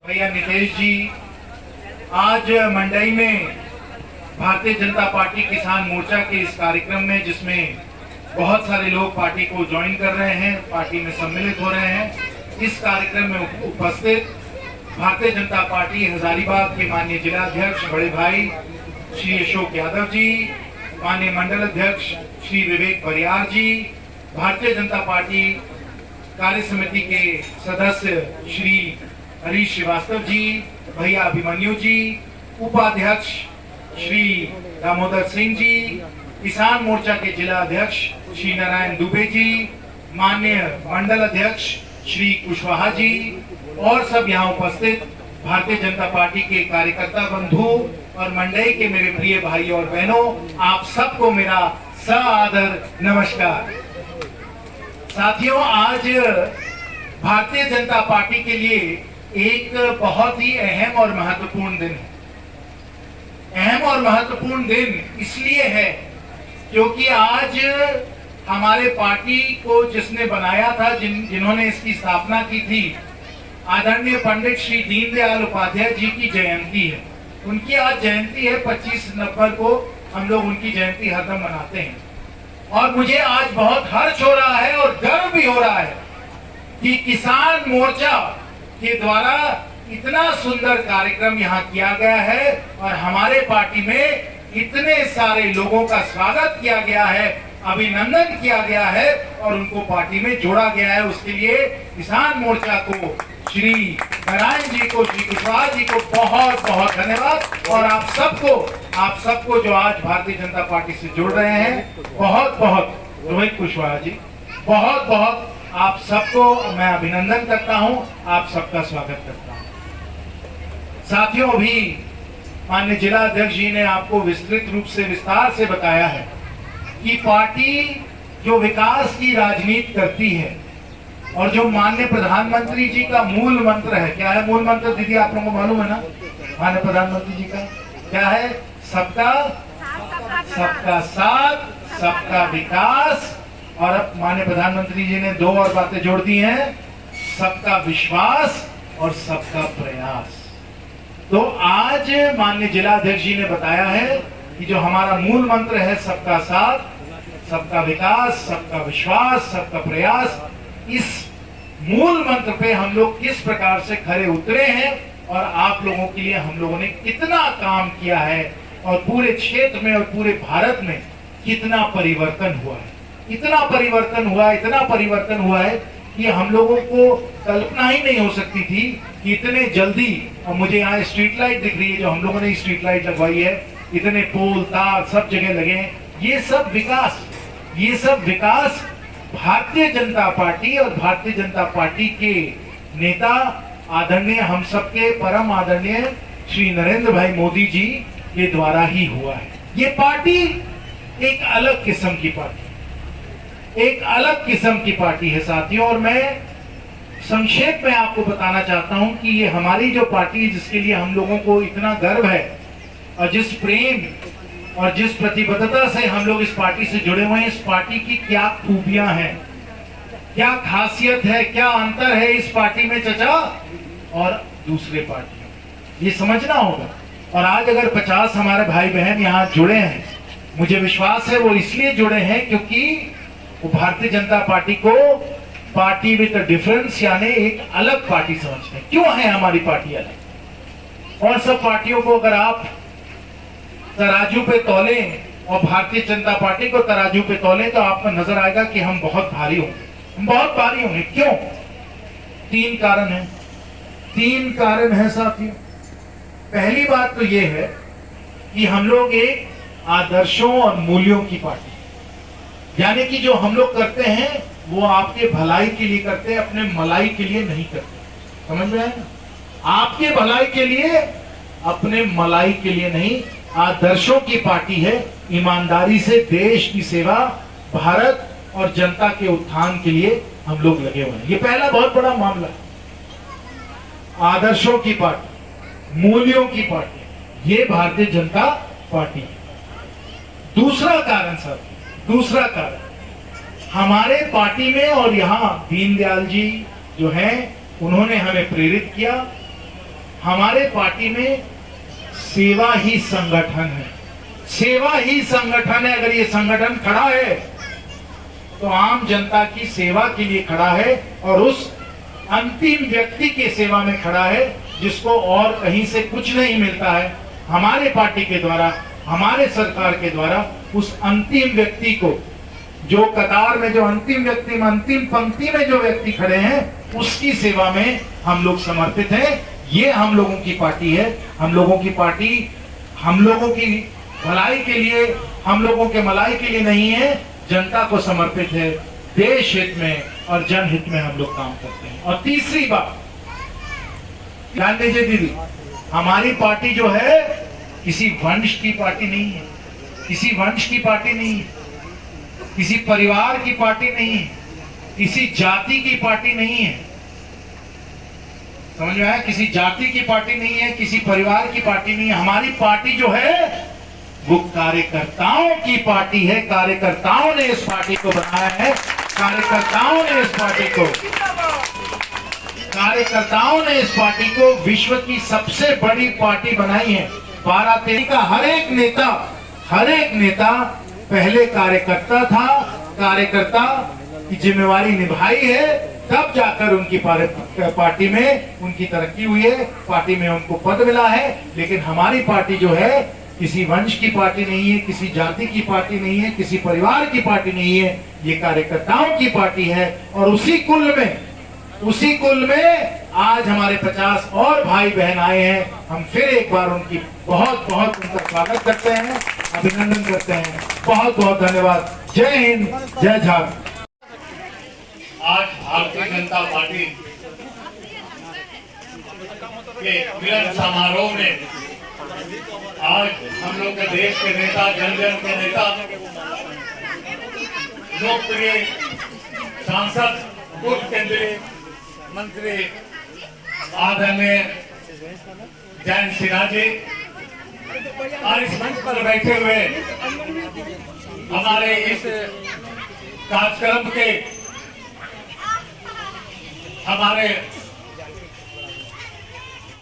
भैया नितेश जी, आज मंडई में भारतीय जनता पार्टी किसान मोर्चा के इस कार्यक्रम में, जिसमें बहुत सारे लोग पार्टी को ज्वाइन कर रहे हैं, पार्टी में सम्मिलित हो रहे हैं, इस कार्यक्रम में उपस्थित भारतीय जनता पार्टी हजारीबाग के माननीय जिला अध्यक्ष बड़े भाई श्री अशोक यादव जी, माननीय मंडल अध्यक्ष श्री विवेक बरियार जी, भारतीय जनता पार्टी कार्य समिति के सदस्य श्री हरीश श्रीवास्तव जी, भैया अभिमन्यु जी, उपाध्यक्ष श्री दामोदर सिंह जी, किसान मोर्चा के जिला अध्यक्ष श्री नारायण दुबे जी, माननीय मंडल अध्यक्ष श्री कुशवाहा जी और सब यहाँ उपस्थित भारतीय जनता पार्टी के कार्यकर्ता बंधु और मंडई के मेरे प्रिय भाई और बहनों, आप सबको मेरा सादर नमस्कार। साथियों, आज भारतीय जनता पार्टी के लिए एक बहुत ही अहम और महत्वपूर्ण दिन है। अहम और महत्वपूर्ण दिन इसलिए है क्योंकि आज हमारे पार्टी को जिसने बनाया था, जिन्होंने इसकी स्थापना की थी, आदरणीय पंडित श्री दीनदयाल उपाध्याय जी की जयंती है। उनकी आज जयंती है, 25 नवंबर को हम लोग उनकी जयंती हरदम मनाते हैं। और मुझे आज बहुत हर्ष हो रहा है और गर्व भी हो रहा है कि किसान मोर्चा के द्वारा इतना सुंदर कार्यक्रम यहाँ किया गया है और हमारे पार्टी में इतने सारे लोगों का स्वागत किया गया है, अभिनंदन किया गया है और उनको पार्टी में जोड़ा गया है। उसके लिए किसान मोर्चा को, श्री नारायण जी को, श्री कुशवाहा जी को बहुत बहुत धन्यवाद। और आप सबको जो आज भारतीय जनता पार्टी से जुड़ रहे हैं, बहुत बहुत, रोहित कुशवाहा जी, बहुत बहुत आप सबको मैं अभिनंदन करता हूं, आप सबका स्वागत करता हूं। साथियों, अभी माननीय जिला अध्यक्ष जी ने आपको विस्तृत रूप से, विस्तार से बताया है कि पार्टी जो विकास की राजनीति करती है और जो माननीय प्रधानमंत्री जी का मूल मंत्र है, क्या है मूल मंत्र दीदी, आप लोगों को मालूम है ना? माननीय प्रधानमंत्री जी का क्या है? सबका साथ, सबका विकास। और अब माननीय प्रधानमंत्री जी ने दो और बातें जोड़ दी हैं, सबका विश्वास और सबका प्रयास। तो आज माननीय जिला अध्यक्ष जी ने बताया है कि जो हमारा मूल मंत्र है, सबका साथ, सबका विकास, सबका विश्वास, सबका प्रयास, इस मूल मंत्र पे हम लोग किस प्रकार से खरे उतरे हैं और आप लोगों के लिए हम लोगों ने कितना काम किया है और पूरे क्षेत्र में और पूरे भारत में कितना परिवर्तन हुआ है। इतना परिवर्तन हुआ है कि हम लोगों को कल्पना ही नहीं हो सकती थी कि इतने जल्दी, और मुझे यहाँ स्ट्रीट लाइट दिख रही है, जो हम लोगों ने स्ट्रीट लाइट लगवाई है, इतने पोल तार सब जगह लगे हैं। ये सब विकास भारतीय जनता पार्टी और भारतीय जनता पार्टी के नेता आदरणीय, हम सबके परम आदरणीय श्री नरेंद्र भाई मोदी जी के द्वारा ही हुआ है। ये पार्टी एक अलग किस्म की पार्टी है साथियों। और मैं संक्षेप में आपको बताना चाहता हूं कि ये हमारी जो पार्टी, जिसके लिए हम लोगों को इतना गर्व है और जिस प्रेम और जिस प्रतिबद्धता से हम लोग इस पार्टी से जुड़े हुए हैं, इस पार्टी की क्या खूबियां हैं, क्या खासियत है, क्या अंतर है इस पार्टी में चचा और दूसरे पार्टियों, ये समझना होगा। और आज अगर 50 हमारे भाई बहन यहाँ जुड़े हैं, मुझे विश्वास है वो इसलिए जुड़े हैं क्योंकि वो भारतीय जनता पार्टी को पार्टी विद डिफरेंस, यानी एक अलग पार्टी समझते हैं। क्यों है हमारी पार्टी अलग? और सब पार्टियों को अगर आप तराजू पे तौलें और भारतीय जनता पार्टी को तराजू पे तौलें तो आपको नजर आएगा कि हम बहुत भारी होंगे। क्यों? तीन कारण है साथियों। पहली बात तो यह है कि हम लोग एक आदर्शों और मूल्यों की पार्टी, यानी कि जो हम लोग करते हैं वो आपके भलाई के लिए करते हैं, अपने मलाई के लिए नहीं करते। समझ में आया ना? आपके भलाई के लिए, अपने मलाई के लिए नहीं। आदर्शों की पार्टी है, ईमानदारी से देश की सेवा, भारत और जनता के उत्थान के लिए हम लोग लगे हुए हैं। ये पहला बहुत बड़ा मामला है। आदर्शों की पार्टी, मूल्यों की पार्टी, ये भारतीय जनता पार्टी है। दूसरा कारण हमारे पार्टी में, और यहाँ दीनदयाल जी जो हैं, उन्होंने हमें प्रेरित किया हमारे पार्टी में सेवा ही संगठन है, सेवा ही संगठन है। अगर ये संगठन खड़ा है तो आम जनता की सेवा के लिए खड़ा है और उस अंतिम व्यक्ति के सेवा में खड़ा है जिसको और कहीं से कुछ नहीं मिलता है। हमारे पार्टी के द्वारा, हमारे सरकार के द्वारा उस अंतिम व्यक्ति को, जो कतार में, जो अंतिम व्यक्ति में, अंतिम पंक्ति में जो व्यक्ति खड़े हैं, उसकी सेवा में हम लोग समर्पित हैं। ये हम लोगों की पार्टी है। हम लोगों की पार्टी हम लोगों की भलाई के लिए, हम लोगों के मलाई के लिए नहीं है, जनता को समर्पित है। देश हित में और जनहित में हम लोग काम करते हैं। और तीसरी बात ध्यान दीजिए दीदी, हमारी पार्टी जो है किसी वंश की पार्टी नहीं है, किसी वंश की पार्टी नहीं है, किसी परिवार की पार्टी नहीं है, किसी जाति की पार्टी नहीं है। समझ में आया? किसी जाति की पार्टी नहीं है, किसी परिवार की पार्टी नहीं है। हमारी पार्टी जो है वो कार्यकर्ताओं की पार्टी है। कार्यकर्ताओं ने इस पार्टी को बनाया है। कार्यकर्ताओं ने इस पार्टी को विश्व की सबसे बड़ी पार्टी बनाई है। 12-13 का हर एक नेता पहले कार्यकर्ता था, कार्यकर्ता की जिम्मेवारी निभाई है, तब जाकर उनकी पार्टी में उनकी तरक्की हुई है, पार्टी में उनको पद मिला है। लेकिन हमारी पार्टी जो है किसी वंश की पार्टी नहीं है, किसी जाति की पार्टी नहीं है, किसी परिवार की पार्टी नहीं है, ये कार्यकर्ताओं की पार्टी है। और उसी कुल में आज हमारे 50 और भाई बहन आए हैं। हम फिर एक बार उनकी बहुत बहुत उनका स्वागत करते हैं, अभिनंदन करते हैं। बहुत बहुत धन्यवाद। जय हिंद, जय झारखंड। आज भारतीय जनता पार्टी के मिलन समारोह में आज हम लोग के देश के नेता, जन जन के नेता, लोकप्रिय सांसद, पूर्व केंद्रीय मंत्री आदरणीय जयंत सिन्हा जी और इस मंच पर बैठे हुए हमारे इस कार्यक्रम के हमारे